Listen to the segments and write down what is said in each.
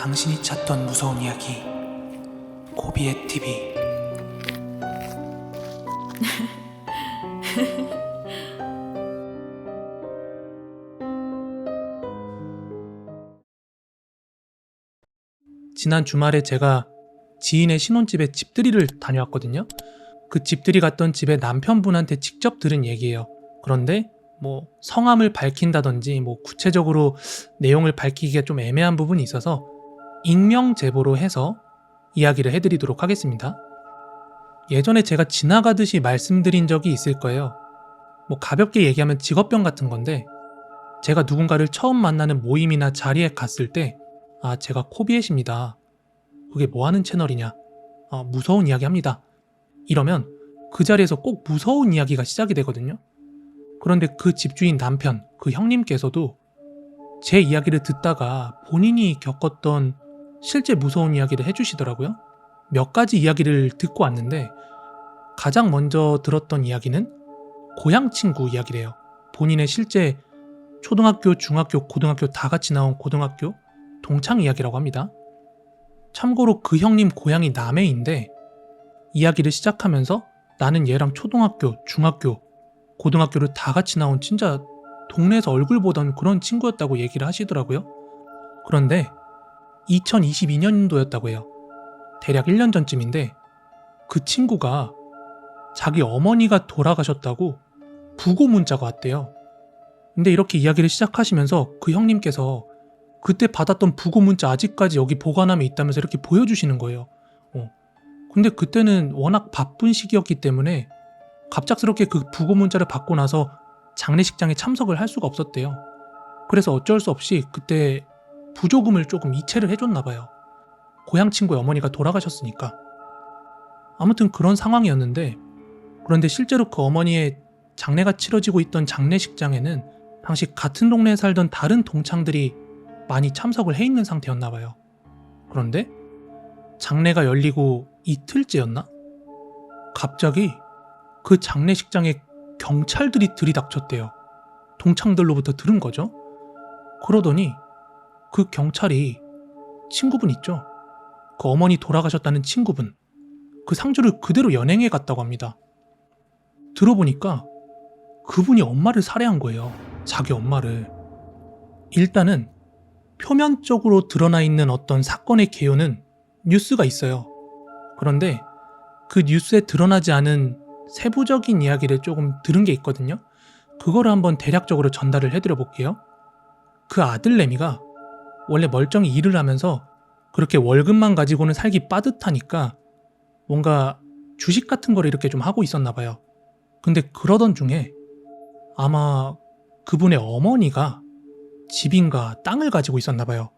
당신이 찾던 무서운 이야기 고비의 TV. 지난 주말에 제가 지인의 신혼집에 집들이를 다녀왔거든요. 그 집들이 갔던 집에 남편분한테 직접 들은 얘기예요. 그런데 성함을 밝힌다든지 구체적으로 내용을 밝히기가 좀 애매한 부분이 있어서 익명 제보로 해서 이야기를 해드리도록 하겠습니다. 예전에 제가 지나가듯이 말씀드린 적이 있을 거예요. 가볍게 얘기하면 직업병 같은 건데, 제가 누군가를 처음 만나는 모임이나 자리에 갔을 때 제가 코비엣입니다. 그게 뭐하는 채널이냐? 무서운 이야기 합니다. 이러면 그 자리에서 꼭 무서운 이야기가 시작이 되거든요. 그런데 그 집주인 남편, 그 형님께서도 제 이야기를 듣다가 본인이 겪었던 실제 무서운 이야기를 해주시더라고요. 몇 가지 이야기를 듣고 왔는데 가장 먼저 들었던 이야기는 고향 친구 이야기래요. 본인의 실제 초등학교, 중학교, 고등학교 다 같이 나온 고등학교 동창 이야기라고 합니다. 참고로 그 형님 고향이 남해인데 이야기를 시작하면서 나는 얘랑 초등학교, 중학교, 고등학교를 다 같이 나온 진짜 동네에서 얼굴 보던 그런 친구였다고 얘기를 하시더라고요. 그런데 2022년도였다고 해요. 대략 1년 전쯤인데 그 친구가 자기 어머니가 돌아가셨다고 부고 문자가 왔대요. 근데 이렇게 이야기를 시작하시면서 그 형님께서 그때 받았던 부고 문자 아직까지 여기 보관함에 있다면서 이렇게 보여주시는 거예요. 근데 그때는 워낙 바쁜 시기였기 때문에 갑작스럽게 그 부고 문자를 받고 나서 장례식장에 참석을 할 수가 없었대요. 그래서 어쩔 수 없이 그때 부조금을 조금 이체를 해줬나 봐요. 고향 친구의 어머니가 돌아가셨으니까. 아무튼 그런 상황이었는데, 그런데 실제로 그 어머니의 장례가 치러지고 있던 장례식장에는 당시 같은 동네에 살던 다른 동창들이 많이 참석을 해 있는 상태였나 봐요. 그런데 장례가 열리고 이틀째였나? 갑자기 그 장례식장에 경찰들이 들이닥쳤대요. 동창들로부터 들은 거죠. 그러더니 그 경찰이 친구분 있죠? 그 어머니 돌아가셨다는 친구분, 그 상주를 그대로 연행해 갔다고 합니다. 들어보니까 그분이 엄마를 살해한 거예요. 자기 엄마를. 일단은 표면적으로 드러나 있는 어떤 사건의 개요는 뉴스가 있어요. 그런데 그 뉴스에 드러나지 않은 세부적인 이야기를 조금 들은 게 있거든요. 그거를 한번 대략적으로 전달을 해드려 볼게요. 그 아들내미가 원래 멀쩡히 일을 하면서 그렇게 월급만 가지고는 살기 빠듯하니까 뭔가 주식 같은 거를 이렇게 좀 하고 있었나 봐요. 근데 그러던 중에 아마 그분의 어머니가 집인가 땅을 가지고 있었나 봐요.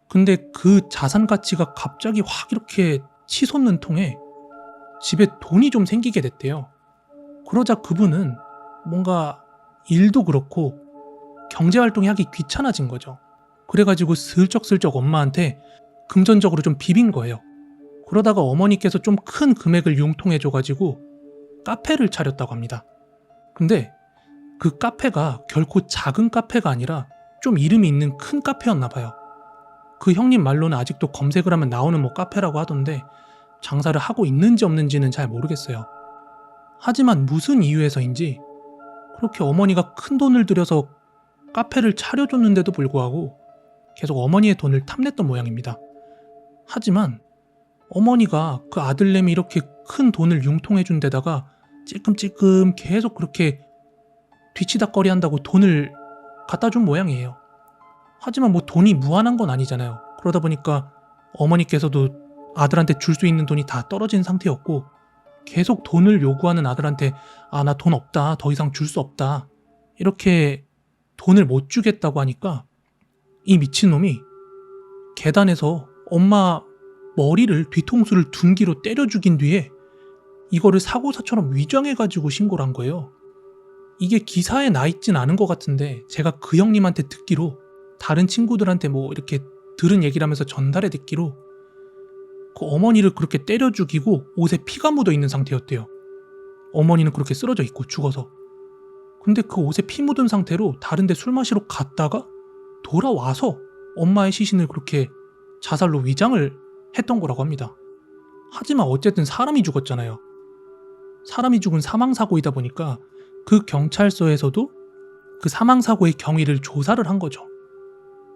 근데 그 자산 가치가 갑자기 확 이렇게 치솟는 통에 집에 돈이 좀 생기게 됐대요. 그러자 그분은 뭔가 일도 그렇고 경제활동이 하기 귀찮아진 거죠. 그래가지고 슬쩍슬쩍 엄마한테 금전적으로 좀 비빈 거예요. 그러다가 어머니께서 좀 큰 금액을 융통해줘가지고 카페를 차렸다고 합니다. 근데 그 카페가 결코 작은 카페가 아니라 좀 이름이 있는 큰 카페였나 봐요. 그 형님 말로는 아직도 검색을 하면 나오는 카페라고 하던데 장사를 하고 있는지 없는지는 잘 모르겠어요. 하지만 무슨 이유에서인지 그렇게 어머니가 큰 돈을 들여서 카페를 차려줬는데도 불구하고 계속 어머니의 돈을 탐냈던 모양입니다. 하지만 어머니가 그 아들내미 이렇게 큰 돈을 융통해준 데다가 찔끔찔끔 계속 그렇게 뒤치다꺼리 한다고 돈을 갖다 준 모양이에요. 하지만 돈이 무한한 건 아니잖아요. 그러다 보니까 어머니께서도 아들한테 줄 수 있는 돈이 다 떨어진 상태였고 계속 돈을 요구하는 아들한테 나 돈 없다, 더 이상 줄 수 없다, 이렇게 돈을 못 주겠다고 하니까 이 미친놈이 계단에서 엄마 머리를, 뒤통수를 둔기로 때려 죽인 뒤에 이거를 사고사처럼 위장해가지고 신고를 한 거예요. 이게 기사에 나 있진 않은 것 같은데 제가 그 형님한테 듣기로, 다른 친구들한테 이렇게 들은 얘기를 하면서 전달해 듣기로 그 어머니를 그렇게 때려 죽이고 옷에 피가 묻어 있는 상태였대요. 어머니는 그렇게 쓰러져 있고 죽어서. 근데 그 옷에 피 묻은 상태로 다른 데 술 마시러 갔다가 돌아와서 엄마의 시신을 그렇게 자살로 위장을 했던 거라고 합니다. 하지만 어쨌든 사람이 죽었잖아요. 사람이 죽은 사망사고이다 보니까 그 경찰서에서도 그 사망사고의 경위를 조사를 한 거죠.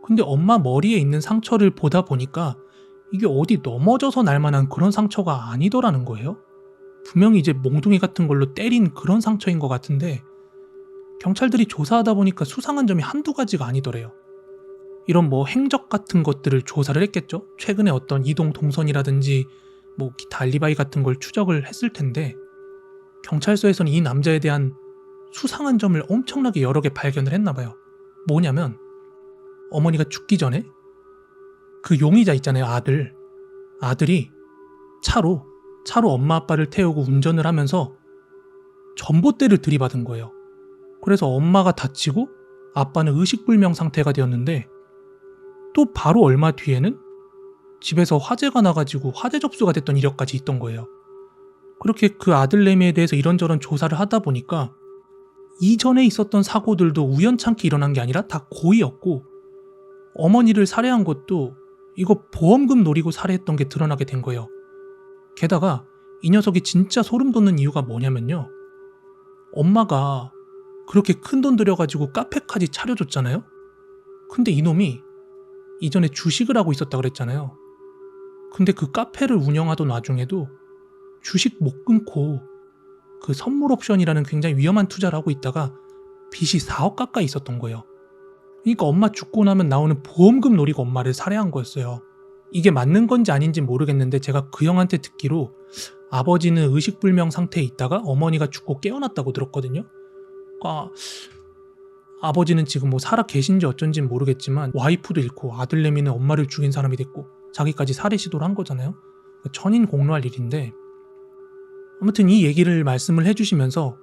근데 엄마 머리에 있는 상처를 보다 보니까 이게 어디 넘어져서 날 만한 그런 상처가 아니더라는 거예요. 분명히 이제 몽둥이 같은 걸로 때린 그런 상처인 것 같은데 경찰들이 조사하다 보니까 수상한 점이 한두 가지가 아니더래요. 이런 뭐 행적 같은 것들을 조사를 했겠죠. 최근에 어떤 이동 동선이라든지 뭐 기타 알리바이 같은 걸 추적을 했을 텐데 경찰서에서는 이 남자에 대한 수상한 점을 엄청나게 여러 개 발견을 했나 봐요. 뭐냐면 어머니가 죽기 전에 그 용의자 있잖아요. 아들이 차로 엄마 아빠를 태우고 운전을 하면서 전봇대를 들이받은 거예요. 그래서 엄마가 다치고 아빠는 의식불명 상태가 되었는데 또 바로 얼마 뒤에는 집에서 화재가 나가지고 화재 접수가 됐던 이력까지 있던 거예요. 그렇게 그 아들내미에 대해서 이런저런 조사를 하다 보니까 이전에 있었던 사고들도 우연찮게 일어난 게 아니라 다 고의였고 어머니를 살해한 것도 이거 보험금 노리고 살해했던 게 드러나게 된 거예요. 게다가 이 녀석이 진짜 소름 돋는 이유가 뭐냐면요. 엄마가 그렇게 큰돈 들여가지고 카페까지 차려줬잖아요. 근데 이놈이 이전에 주식을 하고 있었다 그랬잖아요. 근데 그 카페를 운영하던 와중에도 주식 못 끊고 그 선물 옵션이라는 굉장히 위험한 투자를 하고 있다가 빚이 4억 가까이 있었던 거예요. 그러니까 엄마 죽고 나면 나오는 보험금 노리고 엄마를 살해한 거였어요. 이게 맞는 건지 아닌지 모르겠는데 제가 그 형한테 듣기로 아버지는 의식불명 상태에 있다가 어머니가 죽고 깨어났다고 들었거든요. 그러니까 아버지는 지금 뭐 살아 계신지 어쩐지는 모르겠지만 와이프도 잃고 아들내미는 엄마를 죽인 사람이 됐고 자기까지 살해 시도를 한 거잖아요. 천인공노할 일인데 아무튼 이 얘기를 말씀을 해주시면서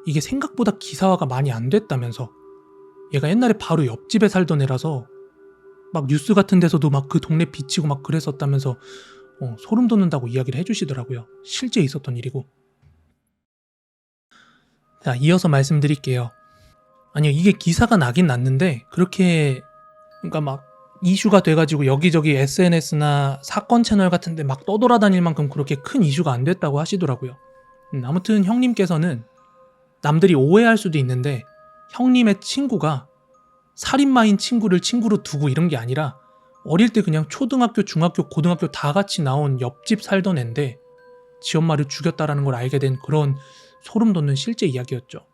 이게 생각보다 기사화가 많이 안 됐다면서 얘가 옛날에 바로 옆집에 살던 애라서 막 뉴스 같은 데서도 막 그 동네 비치고 막 그랬었다면서 소름 돋는다고 이야기를 해주시더라고요. 실제 있었던 일이고. 자, 이어서 말씀드릴게요. 아니요, 이게 기사가 나긴 났는데 그렇게 그러니까 막 이슈가 돼가지고 여기저기 SNS나 사건 채널 같은데 막 떠돌아다닐 만큼 그렇게 큰 이슈가 안 됐다고 하시더라고요. 아무튼 형님께서는 남들이 오해할 수도 있는데 형님의 친구가 살인마인 친구를 친구로 두고 이런 게 아니라 어릴 때 그냥 초등학교, 중학교, 고등학교 다 같이 나온 옆집 살던 앤데 지 엄마를 죽였다라는 걸 알게 된 그런 소름 돋는 실제 이야기였죠.